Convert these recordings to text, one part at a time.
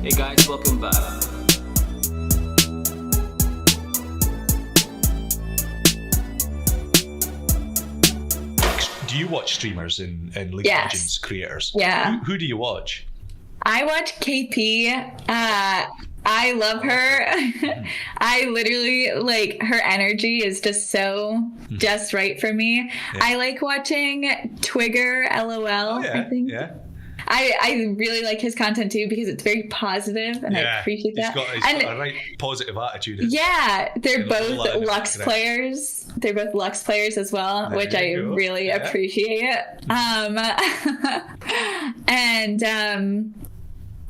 Hey guys, welcome back. Do you watch streamers in League of Yes. Legends, creators? Yeah. Who do you watch? I watch KayPea. I love her. I literally, like, her energy is just so just right for me. Yeah. I like watching TwigerLoL, I think. Yeah. I really like his content too because it's very positive and I appreciate that. He's got a right positive attitude. Yeah, they're There's a lot both of Lux it. players. They're both Lux players as well, There which you I go. really Yeah. appreciate. And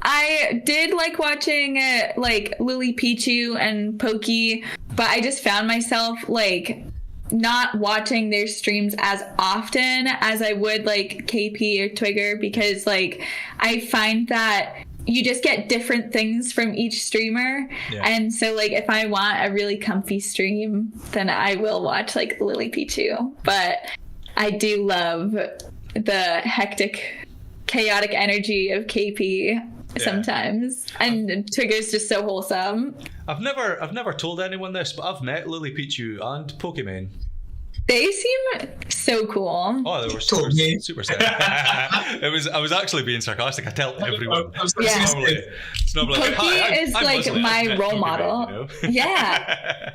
I did like watching like Lily Pichu and Pokey, but I just found myself like not watching their streams as often as I would like KP or Twigger because like I find that you just get different things from each streamer. Yeah. And so like if I want a really comfy stream, then I will watch like Lily Pichu. But I do love the hectic, chaotic energy of KP sometimes. And Twigger's just so wholesome. I've never told anyone this, but I've met Lily Pichu and Pokemon. They seem so cool. Oh, they were Told me. super sad. I was actually being sarcastic. I tell everyone. Yeah. It's normally like, Pokey hi, is I'm like Muslim. my I've met role Pokemon, model. you know? Yeah.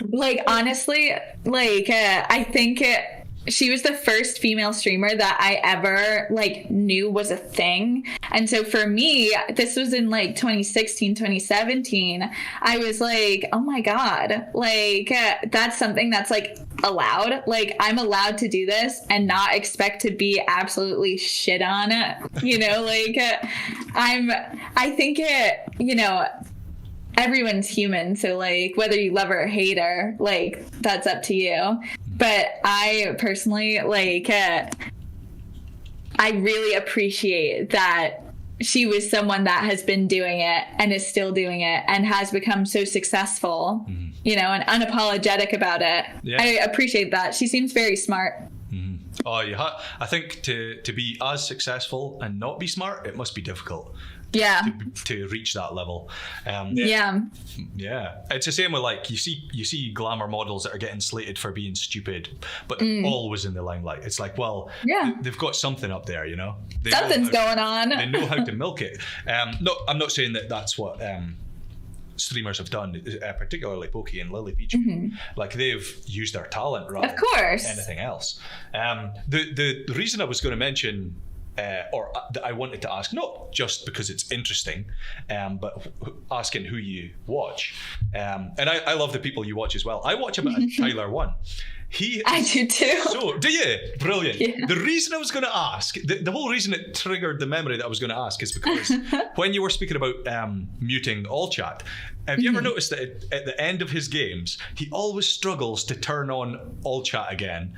Like honestly, like I think she was the first female streamer that I ever like knew was a thing. And so for me, this was in like 2016, 2017. I was like, oh my God, like that's something that's like allowed. Like I'm allowed to do this and not expect to be absolutely shit on it. You know, like I think it, you know, everyone's human, so like whether you love her or hate her, like that's up to you. But I personally like I really appreciate that she was someone that has been doing it and is still doing it and has become so successful, you know, and unapologetic about it. Yeah. I appreciate that. She seems very smart. Oh, I think to be as successful and not be smart, it must be difficult. Yeah. To reach that level. Yeah. Yeah, it's the same with like you see glamour models that are getting slated for being stupid, but they're always in the limelight. It's like, well, Yeah. they've got something up there, you know. They Something's know how, going on. They know how to milk it. No, I'm not saying that that's what streamers have done, particularly Pokey and Lily Pichu. Like they've used their talent rather Of course. than anything else. The reason I was going to mention. Or that I wanted to ask, not just because it's interesting, but asking who you watch. And I love the people you watch as well. I watch about Tyler 1. I do too. So, do you? Brilliant. Yeah. The reason I was going to ask, the whole reason it triggered the memory that I was going to ask is because when you were speaking about muting all chat, have you ever noticed that at the end of his games, he always struggles to turn on all chat again?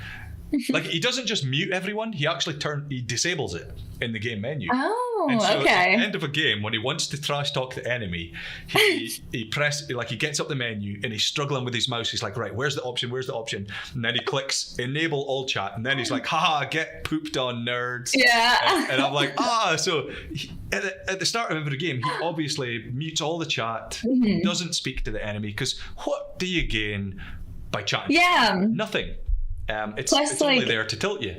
Like he doesn't just mute everyone; he actually disables it in the game menu. Oh, and so okay. At the end of a game, when he wants to trash talk the enemy, he gets up the menu and he's struggling with his mouse. He's like, right, where's the option? Where's the option? And then he clicks enable all chat, and then he's like, haha, get pooped on, nerds. Yeah. And I'm like, so at the start of every game, he obviously mutes all the chat, doesn't speak to the enemy, because what do you gain by chatting? Yeah. Nothing. It's Plus, only like- there to tilt you.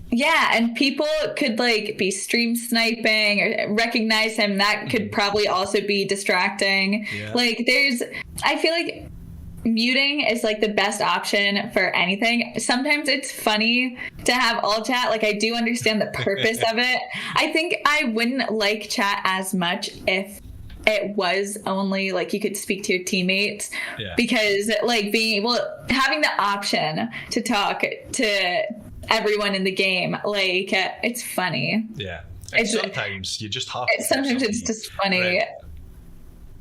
Yeah, and people could like be stream sniping or recognize him. That could probably also be distracting. Yeah. Like I feel like muting is like the best option for anything. Sometimes it's funny to have all chat. Like I do understand the purpose of it. I think I wouldn't like chat as much if it was only like you could speak to your teammates, because like having the option to talk to everyone in the game, like it's funny. Yeah. And sometimes you just have to. Sometimes it's just funny. Red.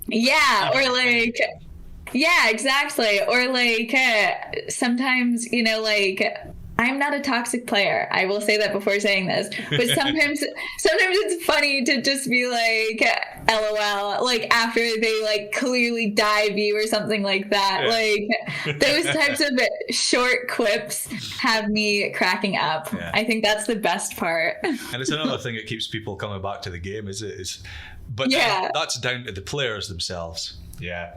Yeah, or like, yeah, exactly. Or like sometimes, you know, like I'm not a toxic player. I will say that before saying this. But sometimes it's funny to just be like, LOL, like after they like clearly dive you or something like that. Yeah. Like those types of short quips have me cracking up. Yeah. I think that's the best part. And it's another thing that keeps people coming back to the game, is But Yeah. that's down to the players themselves. Yeah.